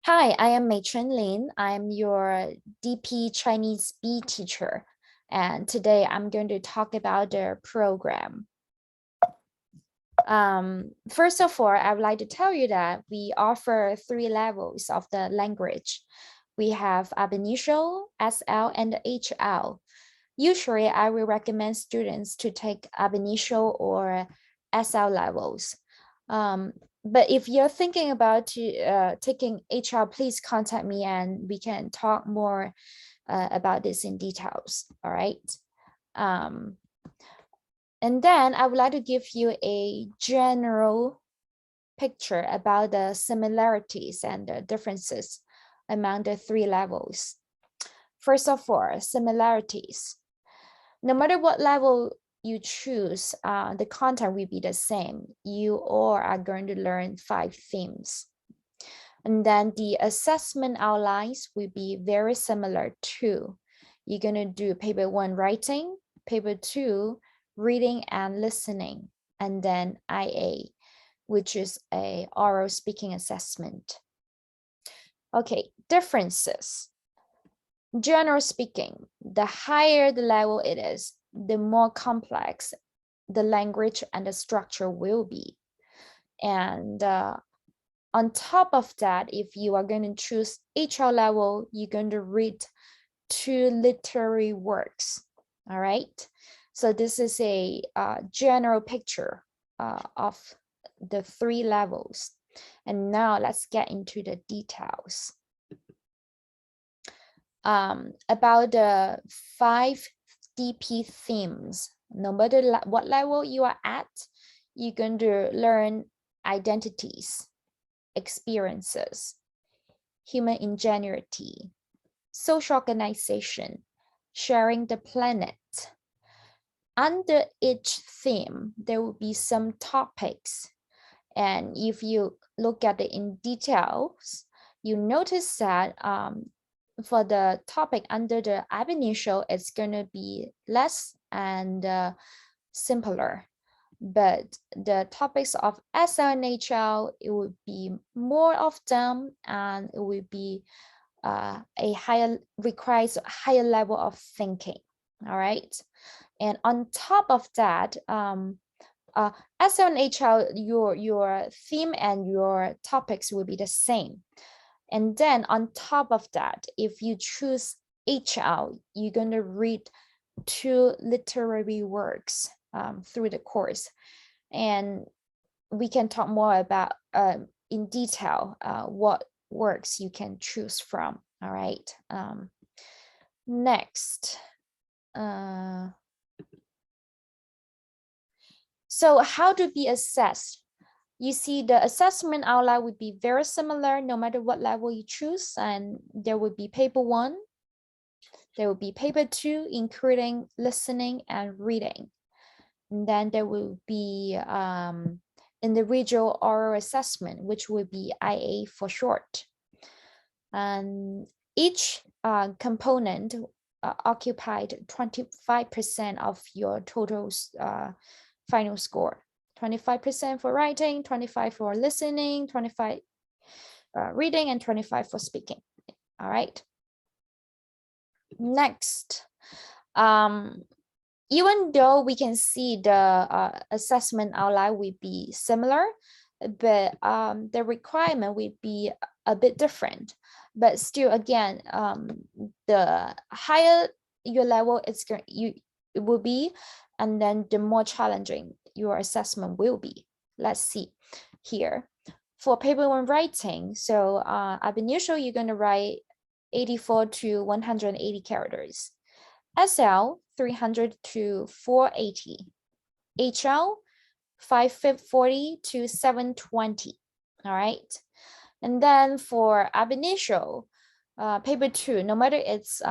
Hi, I am Meichun Lin. I'm your DP Chinese B teacher. And today I'm going to talk about the program. First of all, I would like to tell you that we offer 3 levels of the language. We have ab initio, SL, and HL. Usually, I will recommend students to take ab initio or SL levels. But if you're thinking about taking HR, please contact me and we can talk more about this in details. All right. And then I would like to give you a general picture about the similarities and the differences among the 3 levels. First of all, similarities. No matter what level you choose, the content will be the same. You all are going to learn 5 themes. And then the assessment outlines will be very similar too. You're going to do paper 1 writing, paper 2 reading and listening, and then IA, which is a oral speaking assessment. Okay, differences. Generally speaking, the higher the level it is, the more complex the language and the structure will be. And on top of that, if you are going to choose HL level, you're going to read 2 literary works. All right. So this is a general picture of the 3 levels. And now let's get into the details. About the 5 DP themes. No matter what level you are at, you're going to learn identities, experiences, human ingenuity, social organization, sharing the planet. Under each theme, there will be some topics. And if you look at it in details, you notice that for the topic under the ab initio, it's going to be less and simpler. But the topics of SL and HL, it would be more of them, and it will be requires a higher level of thinking. All right. And on top of that, SL and HL, your theme and your topics will be the same. And then on top of that, if you choose HL, you're going to read 2 literary works through the course. And we can talk more about in detail what works you can choose from. All right. Next. So how to be assessed? You see the assessment outline would be very similar no matter what level you choose. And there would be paper 1. There will be paper 2, including listening and reading. And then there will be individual oral assessment, which will be IA for short. And each component occupied 25% of your total final score. 25% for writing, 25 for listening, 25 reading, and 25 for speaking. All right. Next, even though we can see the assessment outline will be similar, but the requirement will be a bit different. But still, again, the higher your level it will be, and then the more challenging your assessment will be. Let's see here. For paper 1 writing, so ab initio, you're going to write 84 to 180 characters. SL, 300 to 480. HL, 540 to 720. All right. And then for ab initio, paper 2, no matter it's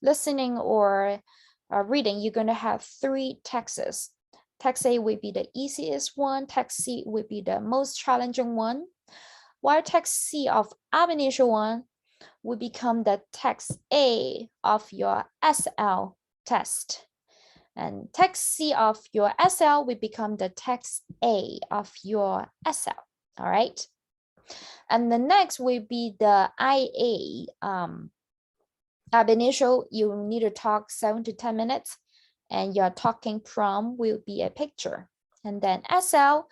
listening or reading, you're going to have 3 texts. Text A will be the easiest one. Text C will be the most challenging one. While text C of ab initio one will become the text A of your SL test. And text C of your SL will become the text A of your SL. All right. And the next will be the IA. Ab initio, you need to talk 7 to 10 minutes, and your talking prompt will be a picture. And then SL,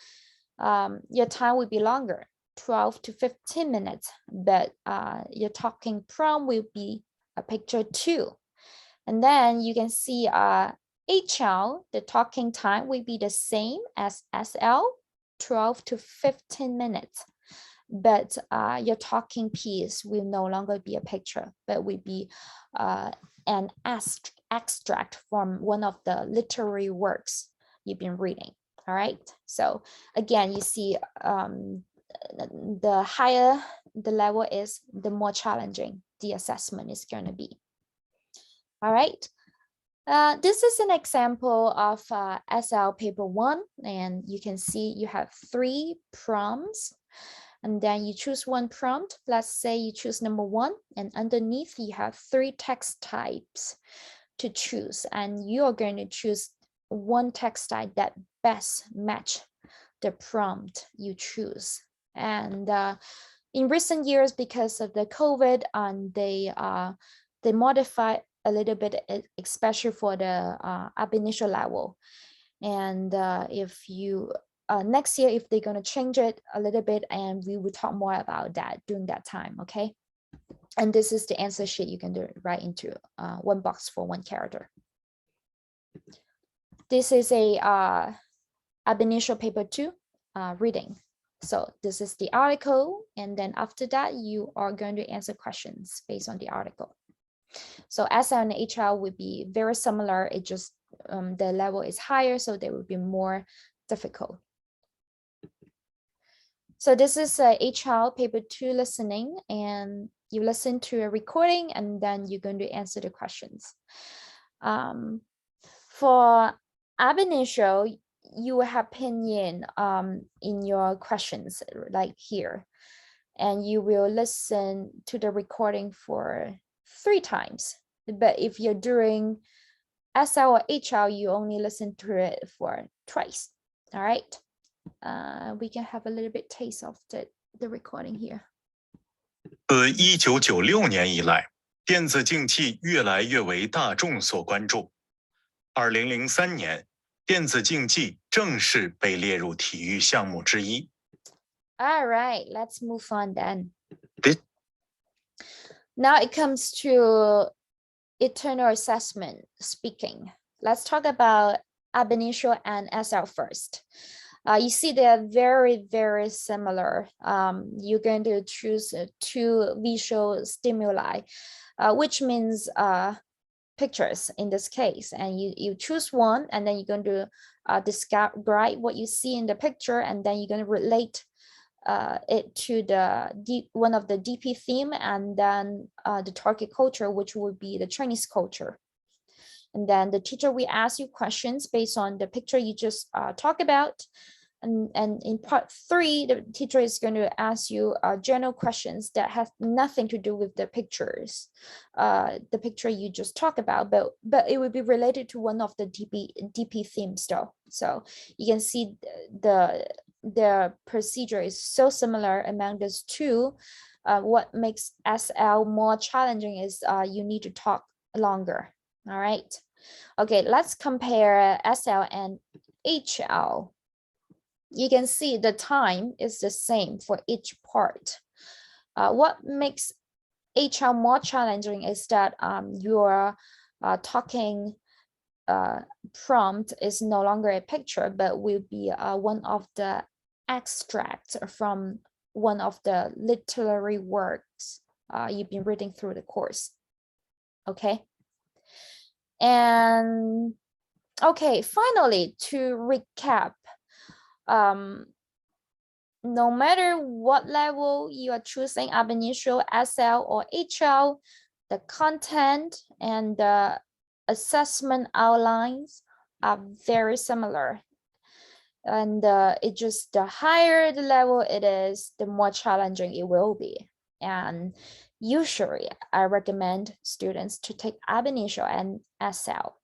your time will be longer, 12 to 15 minutes, but your talking prompt will be a picture too. And then you can see HL, the talking time will be the same as SL, 12 to 15 minutes. But your talking piece will no longer be a picture, but will be an extract from one of the literary works you've been reading. All right. So again, you see the higher the level is, the more challenging the assessment is going to be. All right. This is an example of SL paper 1, and you can see you have 3 prompts. And then you choose one prompt. Let's say you choose number 1, and underneath you have 3 text types to choose, and you are going to choose one text type that best match the prompt you choose. And in recent years, because of the COVID, they modify a little bit, especially for the ab initio level. And if you next year, if they're going to change it a little bit, and we will talk more about that during that time, okay? And this is the answer sheet you can write into one box for 1 character. This is a ab initio paper 2 reading. So this is the article, and then after that, you are going to answer questions based on the article. So SL and HL would be very similar. It just the level is higher, so they will be more difficult. So this is a HL paper 2 listening, and you listen to a recording, and then you're going to answer the questions. For ab initio, you will have pinyin in your questions, like here, and you will listen to the recording for 3 times. But if you're doing SL or HL, you only listen to it for twice. All right. We can have a little bit taste of the recording here. 自1996年以来，电子竞技越来越为大众所关注。2003年，电子竞技正式被列入体育项目之一。All right, let's move on then. Now it comes to internal assessment speaking. Let's talk about ab initio and SL first. You see they're very, very similar. You're going to choose 2 visual stimuli, which means pictures in this case. And you choose one, and then you're going to describe what you see in the picture, and then you're going to relate it to one of the DP theme, and then the target culture, which would be the Chinese culture. And then the teacher will ask you questions based on the picture you just talked about. And in part 3, the teacher is going to ask you general questions that have nothing to do with the pictures, the picture you just talked about, but it will be related to one of the DP themes though. So you can see the procedure is so similar among those 2. What makes SL more challenging is you need to talk longer. All right. Okay, let's compare SL and HL. You can see the time is the same for each part. What makes HL more challenging is that your talking prompt is no longer a picture, but will be one of the extracts from one of the literary works you've been reading through the course. Okay. And okay, finally, to recap, no matter what level you are choosing, ab initio, SL, or HL, the content and the assessment outlines are very similar. And it just, the higher the level it is, the more challenging it will be. And usually I recommend students to take ab initio and SL.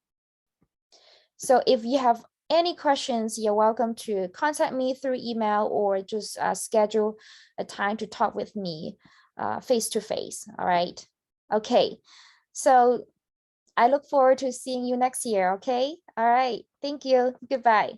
So if you have any questions, you're welcome to contact me through email or just schedule a time to talk with me face to face. All right. Okay. So I look forward to seeing you next year. Okay. All right. Thank you. Goodbye.